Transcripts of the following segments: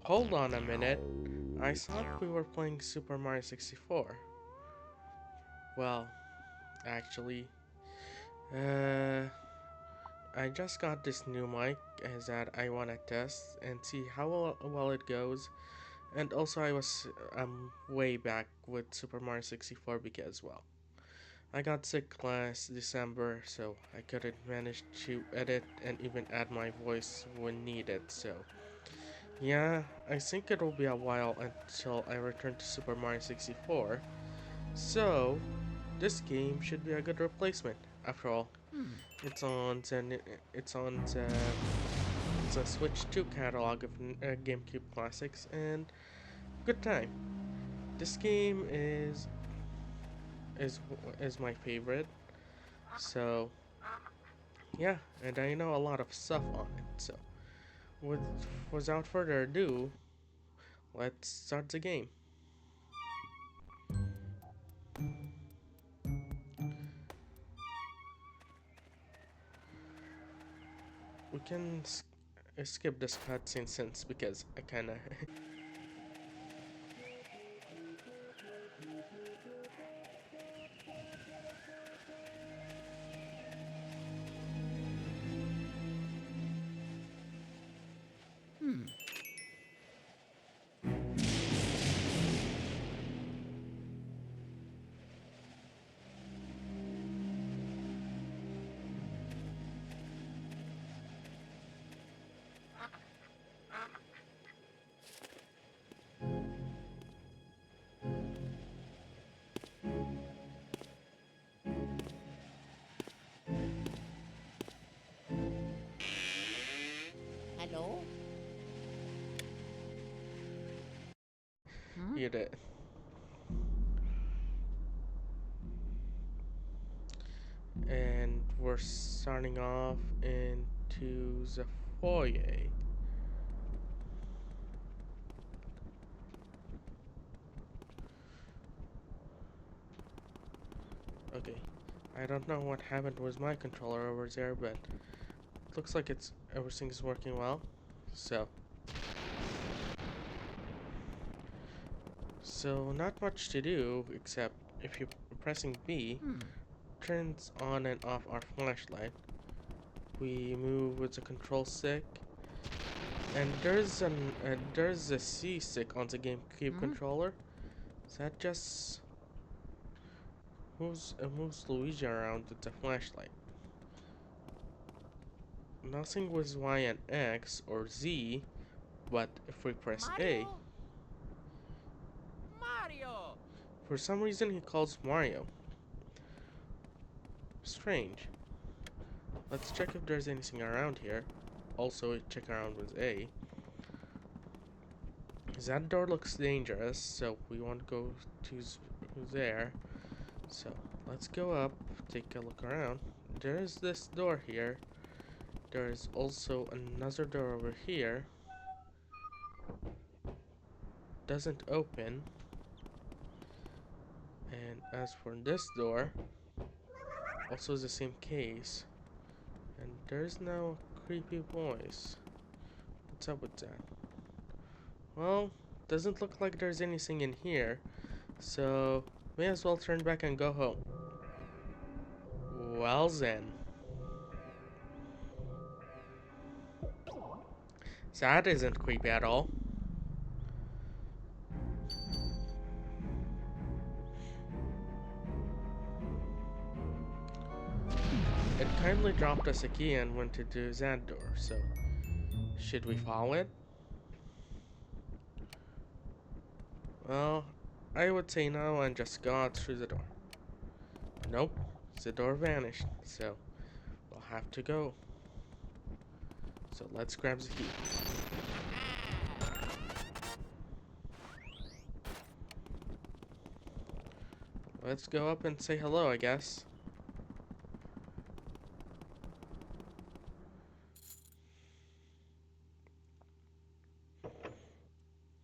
Hold on a minute. I thought we were playing Super Mario 64. Well, actually, uh, I just got this new mic as that I wanna test and see how well it goes. And also, I was way back with Super Mario 64 because, well, I got sick last December, so I couldn't manage to edit and even add my voice when needed. So yeah, I think it'll be a while until I return to Super Mario 64. So this game should be a good replacement. After all, it's on the it's a Switch 2 catalog of GameCube classics and good time. This game is is my favorite. So yeah, and I know a lot of stuff on it. So with without further ado, let's start the game. We can skip this cutscene since because I kinda Hello? Hmm? hit it. And we're starting off into the foyer. Okay, I don't know what happened with my controller over there, but it looks like it's everything's working well. So, not much to do except if you're pressing B, Hmm. turns on and off our flashlight. We move with the control stick, and there's a C stick on the GameCube Hmm? controller. That just moves Luigi around with the flashlight. Nothing with Y and X or Z, but if we press A, Mario? Mario! for some reason he calls Mario. Strange. Let's check if there's anything around here. Also, check around with A. That door looks dangerous, so we won't go to there. So, let's go up, take a look around. There's this door here. There is also another door over here. Doesn't open. And as for this door, also the same case. And there's now a creepy voice. What's up with that? Well, doesn't look like there's anything in here. So, may as well turn back and go home. Well then. That isn't creepy at all. It kindly dropped us a key and went to do that door, so should we follow it? Well, I would say no and just go out through the door. Nope, the door vanished, so we'll have to go. So let's grab the key. Let's go up and say hello, I guess.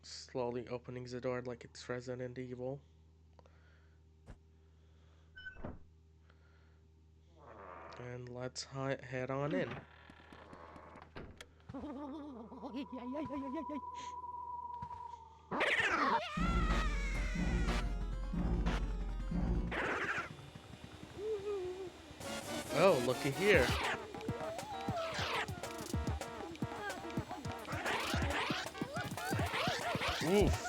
Slowly opening the door like it's Resident Evil. And let's head on in. Oh, looky here. Oof.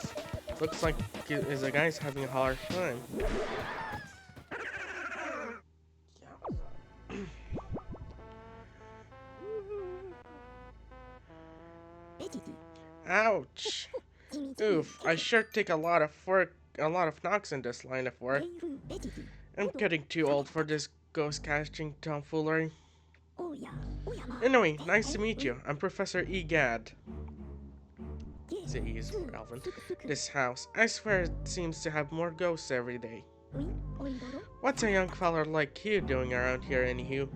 Looks like the guy's having a hard time. Ouch. Oof, I sure take a lot of knocks in this line of work. I'm getting too old for this ghost catching tomfoolery. Anyway, nice to meet you. I'm Professor E.Gadd. The E is for Elvin. This house, I swear it seems to have more ghosts every day. What's a young feller like you doing around here, anywho?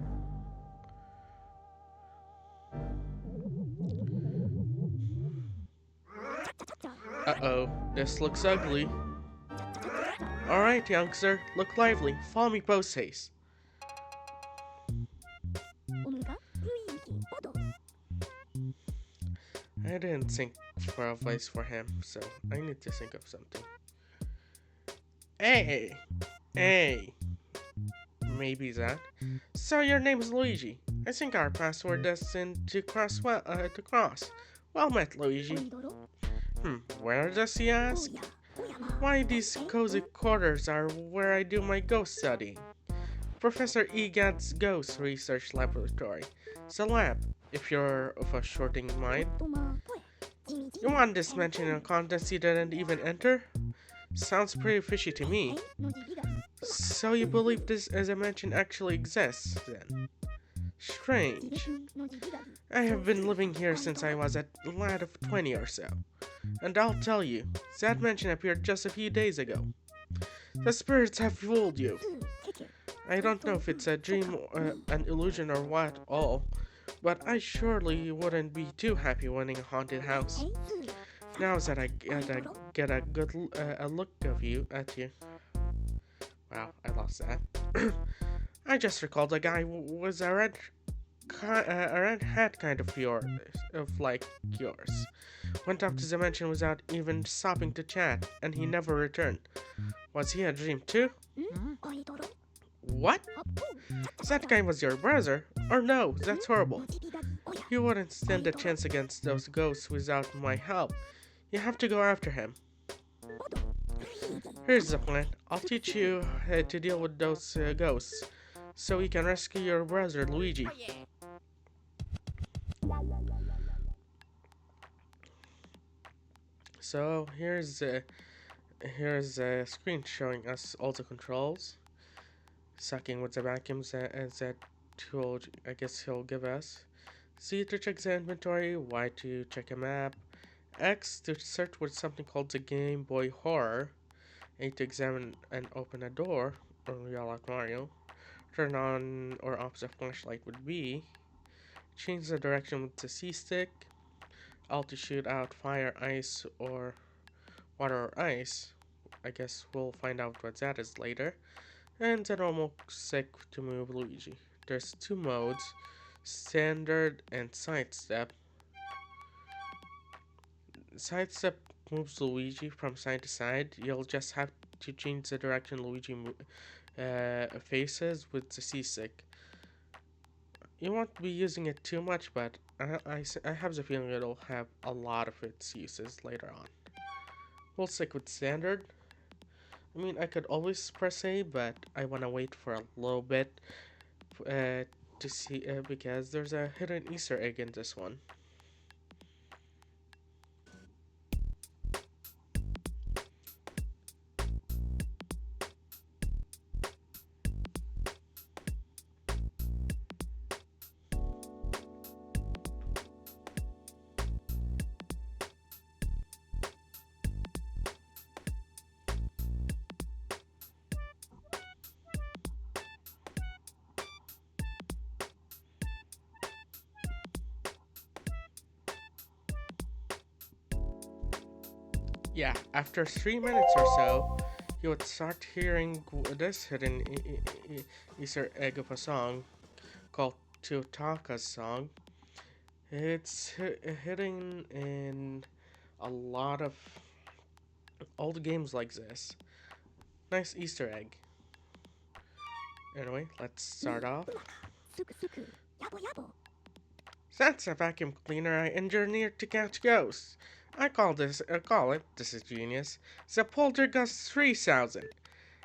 Uh-oh, this looks ugly. Alright, youngster, look lively. Follow me post haste. I didn't think for a voice for him, so I need to think of something. Hey! Hey! Maybe that. So your name's Luigi. I think our paths were destined to cross to cross. Well met, Luigi. Where does he ask? Why, these cozy quarters are where I do my ghost studying. Professor E.Gadd's Ghost Research Laboratory. It's a lab, if you're of a shorting mind. You want this mention in contents you didn't even enter? Sounds pretty fishy to me. So you believe this as a mention actually exists, then? Strange. I have been living here since I was a lad of 20 or so. And I'll tell you, that mention appeared just a few days ago. The spirits have fooled you. I don't know if it's a dream, an illusion or what all, but I surely wouldn't be too happy winning a haunted house. Now that I get a good a look of you at you. Wow, I lost that. I just recalled a guy was a red hat kind of like yours. Went up to the mansion without even stopping to chat, and he never returned. Was he a dream too? What? That guy was your brother? Or no, that's horrible. You wouldn't stand a chance against those ghosts without my help. You have to go after him. Here's the plan. I'll teach you to deal with those ghosts, so we can rescue your brother, Luigi. So here's a screen showing us all the controls. Sucking with the vacuums as that tool I guess he'll give us. C to check the inventory, Y to check a map, X to search with something called the Game Boy Horror, A to examine and open a door, or yell like Mario, turn on or off the flashlight with B, change the direction with the C stick, L to shoot out fire, ice, or water or ice. I guess we'll find out what that is later. And the normal stick to move Luigi. There's two modes, standard and sidestep. Sidestep moves Luigi from side to side. You'll just have to change the direction Luigi faces with the C stick. You won't be using it too much, but I have the feeling it'll have a lot of its uses later on. We'll stick with standard. I mean, I could always press A, but I want to wait for a little bit to see because there's a hidden Easter egg in this one. Yeah, after 3 minutes or so, you would start hearing this hidden Easter egg of a song called Tutaka's song. It's hidden in a lot of old games like this. Nice Easter egg. Anyway, let's start off. That's a vacuum cleaner I engineered to catch ghosts. Call it, this is genius, the Poltergust 3000.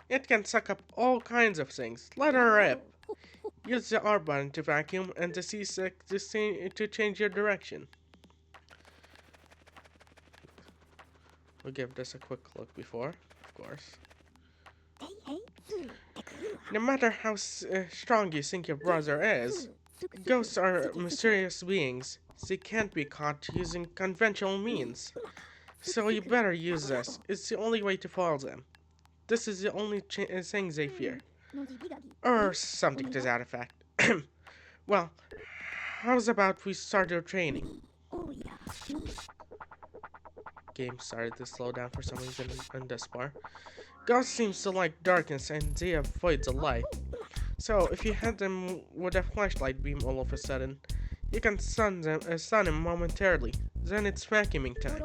It can suck up all kinds of things. Let her rip. Use the R button to vacuum and the to change your direction. We'll give this a quick look before, of course. No matter how strong you think your brother is, ghosts are mysterious beings. They can't be caught using conventional means. So you better use this. It's the only way to follow them. This is the only thing they fear. Or something to that effect. Well, how's about we start your training? Game started to slow down for some reason in this part. Ghosts seems to like darkness and they avoid the light. So if you hit them with a flashlight beam all of a sudden, you can stun him momentarily. Then it's vacuuming time.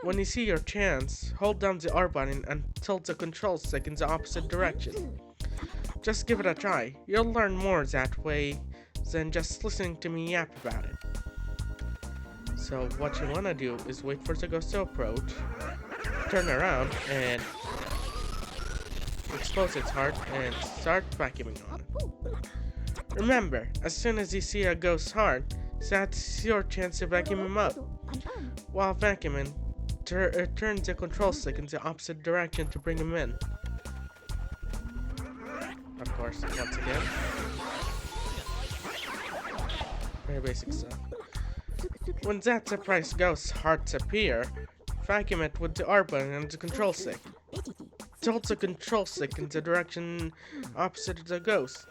When you see your chance, hold down the R button and tilt the control stick in the opposite direction. Just give it a try. You'll learn more that way than just listening to me yap about it. So what you wanna do is wait for the ghost to approach, turn around and expose its heart and start vacuuming on it. Remember, as soon as you see a ghost's heart, that's your chance to vacuum him up. While vacuuming, turn the control stick in the opposite direction to bring him in. Of course, once again. Very basic stuff. When that surprised ghost's hearts appear, vacuum it with the R button and the control stick. Tilt the control stick in the direction opposite of the ghost.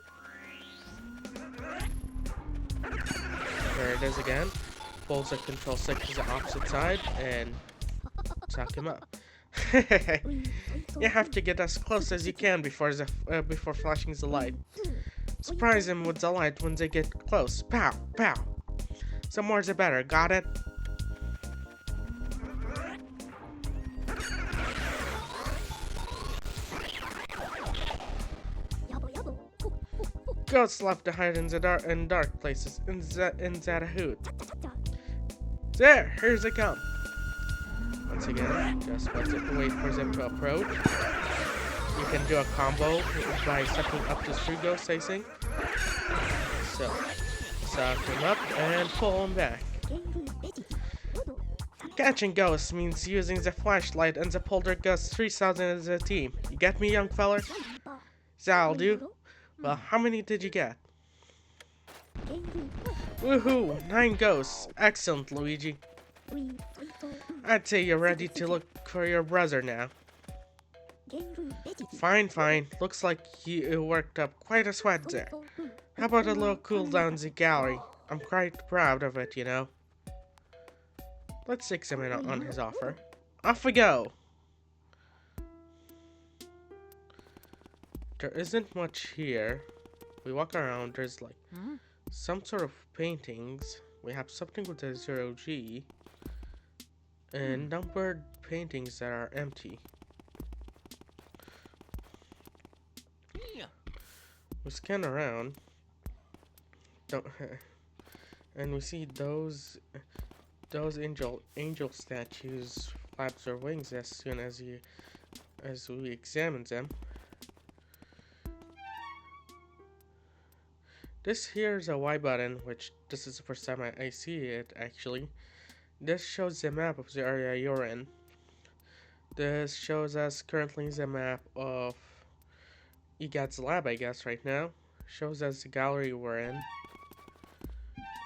There it is again. Pull the control stick to the opposite side and suck him up. You have to get as close as you can before flashing the light. Surprise him with the light when they get close. Pow! Pow! The more the better, got it? Ghosts love to hide in dark places in that hoot. There, here they come. Once again, just wait for them to approach. You can do a combo by sucking up to 3 ghosts, I think. So, suck him up and pull him back. Catching ghosts means using the flashlight and the Poltergust 3000 as a team. You get me, young feller? That'll do. Well, how many did you get? Woohoo! 9 ghosts. Excellent, Luigi. I'd say you're ready to look for your brother now. Fine, fine. Looks like you worked up quite a sweat there. How about a little cool down in the gallery? I'm quite proud of it, you know. Let's examine on his offer. Off we go! There isn't much here. We walk around, there's like some sort of paintings. We have something with a 0G. And numbered paintings that are empty. We scan around. And we see those angel statues flaps their wings as soon as we examine them. This here is a Y button, which this is the first time I see it actually. This shows the map of the area you're in. This shows us currently the map of E.Gadd's lab, I guess, right now. Shows us the gallery we're in.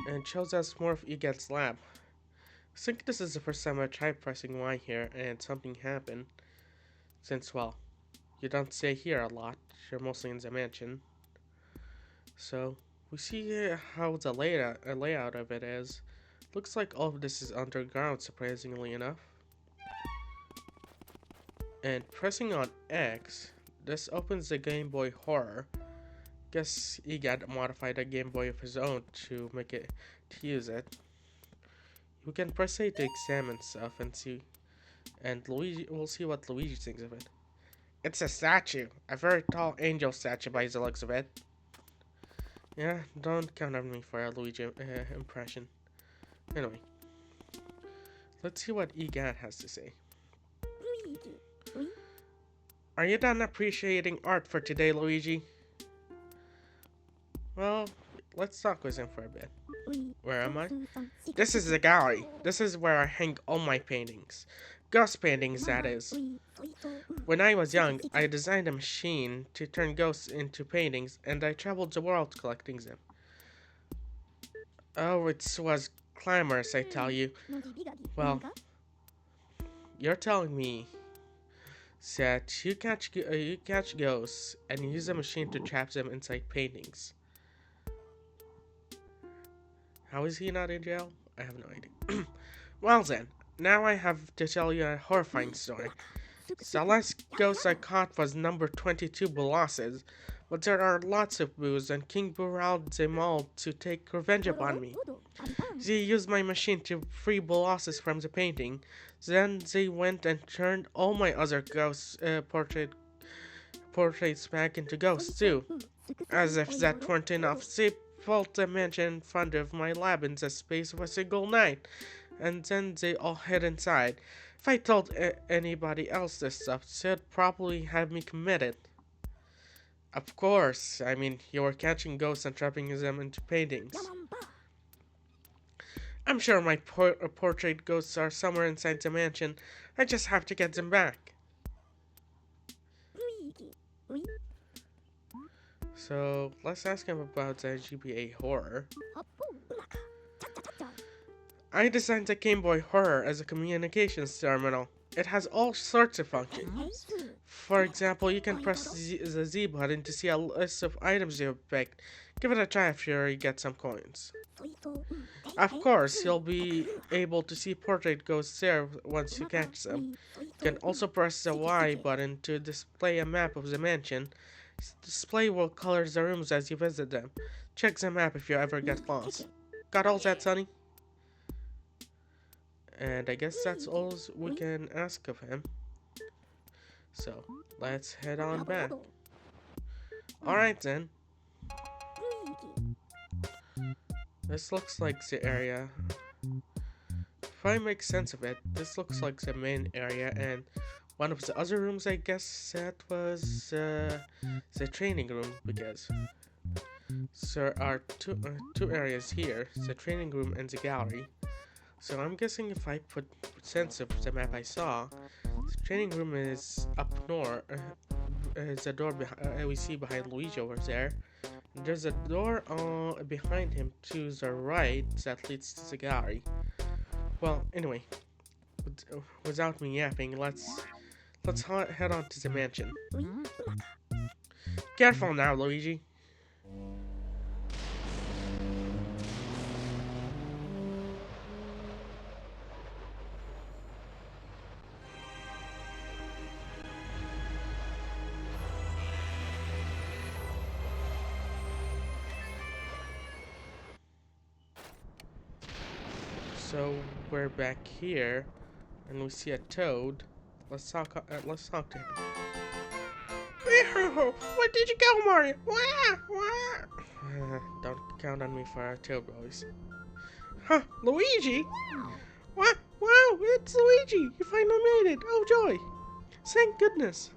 And shows us more of E.Gadd's lab. I think this is the first time I tried pressing Y here and something happened. Since, well, you don't stay here a lot. You're mostly in the mansion. So, we see how the layout of it is. Looks like all of this is underground, surprisingly enough. And pressing on X, this opens the Game Boy Horror. Guess E.Gadd modified a Game Boy of his own to use it. You can press A to examine stuff and see And Luigi, we'll see what Luigi thinks of it. It's a statue. A very tall angel statue by the looks of it. Yeah, don't count on me for a Luigi impression. Anyway, let's see what E.Gadd has to say. Are you done appreciating art for today, Luigi? Well, let's talk with him for a bit. Where am I? This is the gallery. This is where I hang all my paintings. Ghost paintings, that is. When I was young, I designed a machine to turn ghosts into paintings, and I traveled the world collecting them. Oh, it was glamorous, I tell you. Well, you're telling me that you catch ghosts and you use a machine to trap them inside paintings. How is he not in jail? I have no idea. Well then, now I have to tell you a horrifying story. The last ghost I caught was number 22 Bolosses, but there are lots of boos and King Boo riled them all to take revenge upon me. They used my machine to free Bolosses from the painting, then they went and turned all my other ghost portraits back into ghosts too. As if that weren't enough, they built a mansion in front of my lab in the space of a single night, and then they all hid inside. If I told anybody else this stuff, they'd probably have me committed. Of course, I mean, you were catching ghosts and trapping them into paintings. I'm sure my portrait ghosts are somewhere inside the mansion. I just have to get them back. So, let's ask him about the GBA horror. I designed the Game Boy Horror as a communications terminal. It has all sorts of functions. For example, you can press the Z button to see a list of items you have picked. Give it a try after you get some coins. Of course, you'll be able to see portrait ghosts there once you catch them. You can also press the Y button to display a map of the mansion. This display will color the rooms as you visit them. Check the map if you ever get lost. Got all that, Sonny? And I guess that's all we can ask of him. So, let's head on back. Alright then. This looks like the area. If I make sense of it, this looks like the main area, and one of the other rooms, I guess, that was the training room, because there are two areas here, the training room and the gallery. So I'm guessing if I put sense of the map I saw, the training room is up north. The door we see behind Luigi over there. There's a door behind him to the right that leads to the gallery. Well, anyway, without me yapping, let's head on to the mansion. Careful now, Luigi. So we're back here, and we see a toad. Let's talk to him. Where did you go, Mario? Don't count on me for our toad boys. Huh, Luigi? What? Wow, it's Luigi! You finally made it! Oh joy! Thank goodness.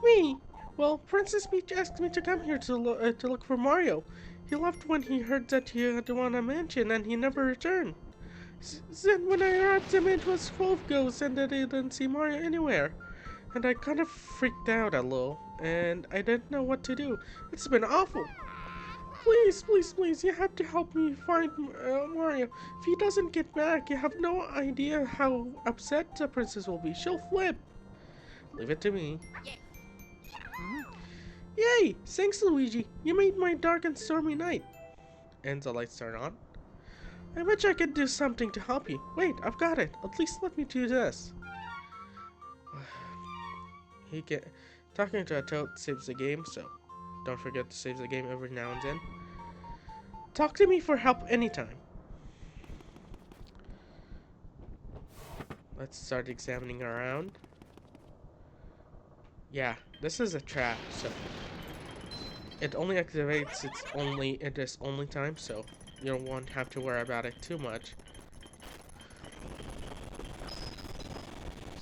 Me? Well, Princess Peach asked me to come here to look for Mario. He left when he heard that you had won a mansion, and he never returned. Then when I arrived, the mansion was full of ghosts, and I didn't see Mario anywhere. And I kind of freaked out a little, and I didn't know what to do. It's been awful. Please, please, please, you have to help me find Mario. If he doesn't get back, you have no idea how upset the princess will be. She'll flip. Leave it to me. Yay! Thanks, Luigi. You made my dark and stormy night. And the lights turn on. I bet I could do something to help you. Wait, I've got it. At least let me do this. Talking to a toad saves the game, so don't forget to save the game every now and then. Talk to me for help anytime. Let's start examining around. Yeah, this is a trap, so it only activates at its only time, so you won't have to worry about it too much.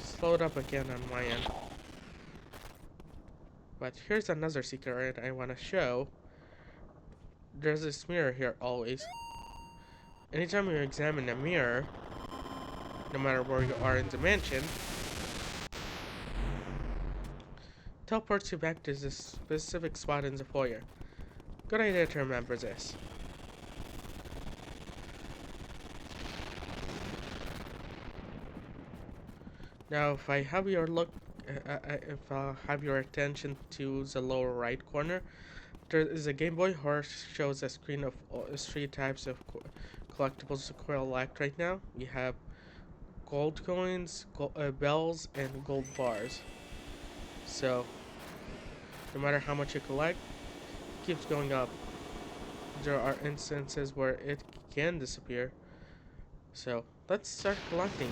Slow it up again on my end. But here's another secret I want to show. There's this mirror here always. Anytime you examine a mirror, no matter where you are in the mansion, teleports you back to this specific spot in the foyer. Good idea to remember this. Now, if I have your attention to the lower right corner, there is a Game Boy which shows a screen of 3 types of collectibles to collect right now. We have gold coins, bells, and gold bars. So, no matter how much you collect, it keeps going up. There are instances where it can disappear. So, let's start collecting.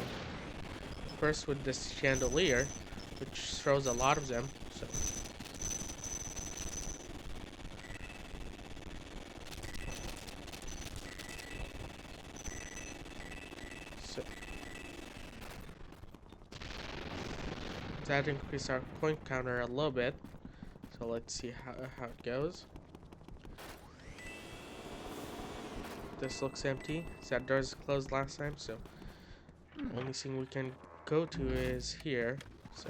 First with this chandelier, which throws a lot of them. So that increased our coin counter a little bit. So let's see how it goes. This looks empty. That door's closed last time, so only thing we can go to is here. So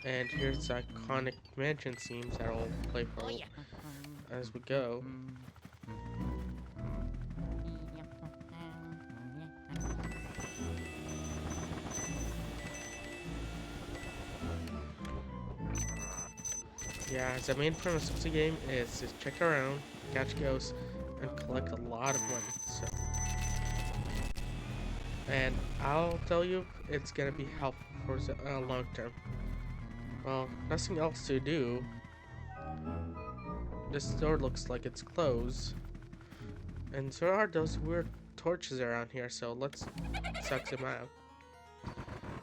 and here's the iconic mansion scenes that I'll play for as we go. Yeah, the main premise of the game is to check around, catch ghosts, and collect a lot of money. So, and I'll tell you, it's gonna be helpful for the long term. Well, nothing else to do. This door looks like it's closed, and there are those weird torches around here. So let's suck them out.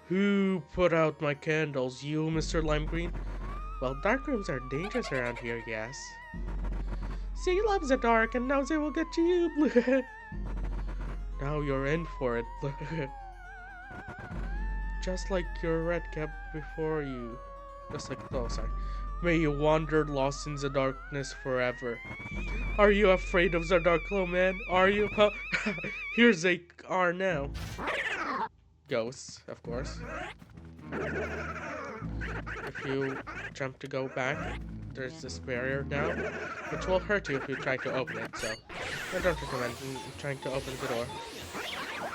Who put out my candles? You, Mr. Lime Green? Well, dark rooms are dangerous around here, yes. She loves the dark, and now they will get you. Now you're in for it. Just like your red cap before you. Just like, oh, sorry. May you wander lost in the darkness forever. Are you afraid of the dark, little man? Are you? Huh? Here they are now. Ghosts, of course. If you jump to go back, there's this barrier now, which will hurt you if you try to open it, so I don't recommend trying to open the door.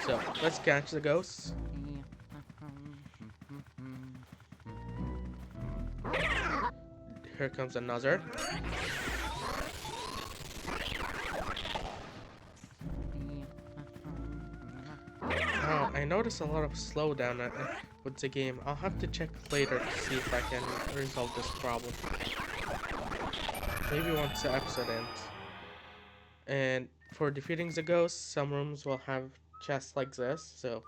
So, let's catch the ghosts. Here comes another. Oh, I noticed a lot of slowdown with the game. I'll have to check later to see if I can resolve this problem. Maybe once the episode ends. And for defeating the ghosts, some rooms will have chests like this. So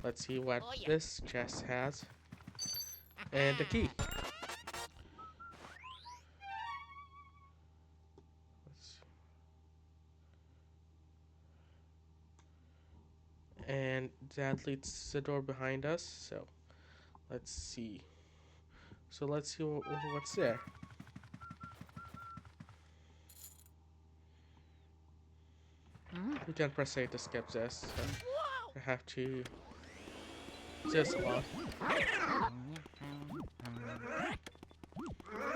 let's see what this chest has. And a key. And that leads to the door behind us, so let's see. So let's see what's there. We can press A to skip this, so I have to this a lot.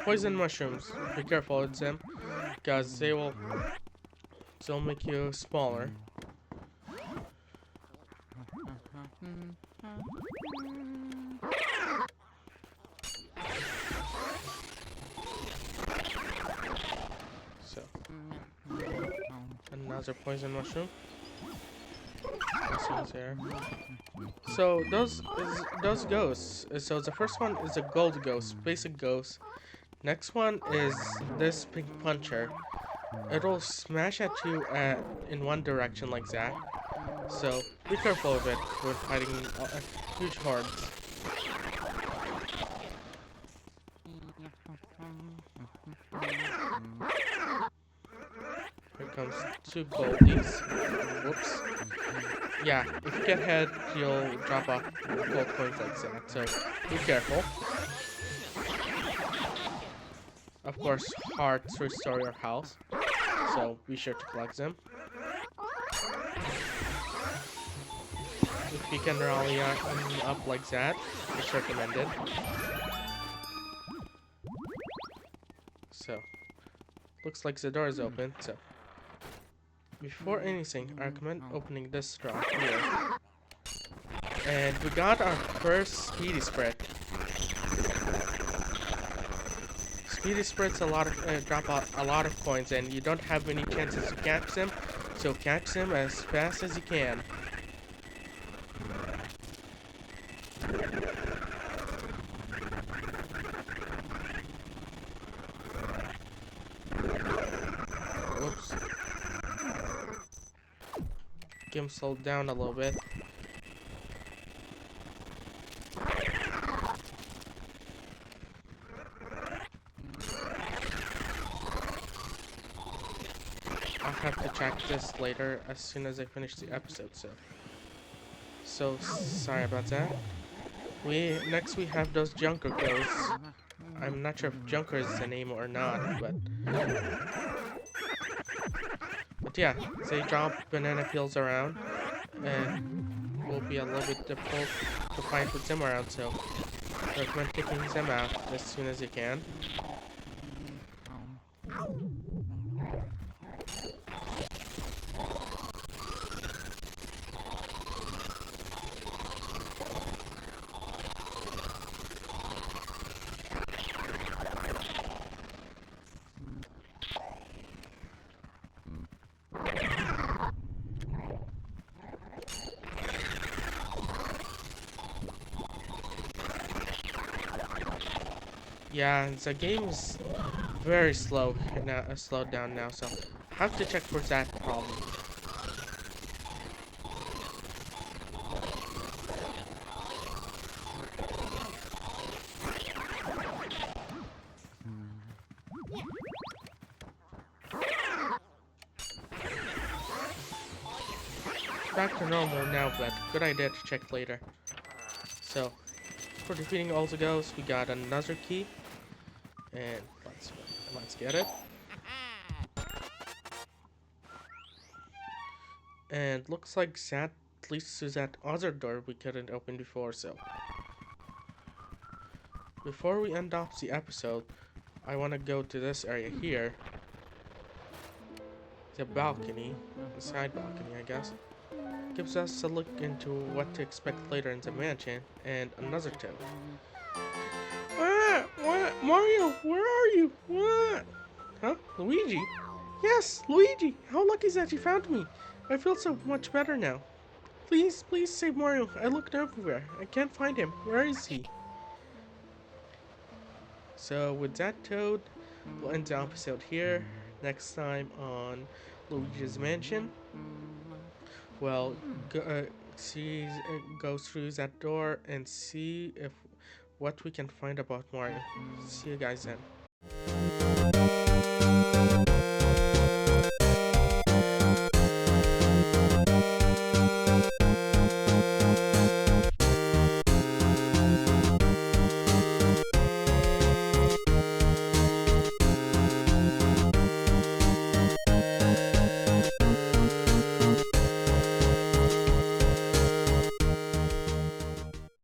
Poison mushrooms. Be careful with them, because they'll make you smaller. So, another poison mushroom. What's there? So those ghosts. So the first one is a gold ghost, basic ghost. Next one is this pink puncher. It'll smash at you in one direction like that. So be careful of it when fighting huge hordes. Here comes two goldies. Whoops. Yeah, if you get hit, you'll drop off gold coins like that, so be careful. Of course, hearts restore your health, so be sure to collect them. If you can rally up like that, it's recommended. So, looks like the door is open, so before anything, I recommend opening this drawer here. And we got our first speedy spread. Speedy spreads drop a lot of coins, and you don't have any chances to catch them, so catch them as fast as you can. Whoops. Get him slowed down a little bit. I'll have to check this later as soon as I finish the episode, so sorry about that. Next we have those Junker ghosts. I'm not sure if Junker is the name or not, but yeah, they drop banana peels around, and will be a little bit difficult to find with them around, so I recommend taking them out as soon as you can. Yeah, the game is very slow now, slowed down now, so I have to check for that problem. Back to normal now, but good idea to check later. So, for defeating all the ghosts, we got another key, and let's get it. And looks like that leads to that other door we couldn't open before, so before we end off the episode, I want to go to this area here. The balcony, the side balcony, I guess. Gives us a look into what to expect later in the mansion, and another tip. What? Mario, where are you? What? Huh? Luigi? Yes, Luigi! How lucky is that you found me! I feel so much better now. Please, please save Mario. I looked everywhere. I can't find him. Where is he? So with that, Toad, we'll end the episode here. Next time on Luigi's Mansion, well, go through that door and see if what we can find about Mario. See you guys then.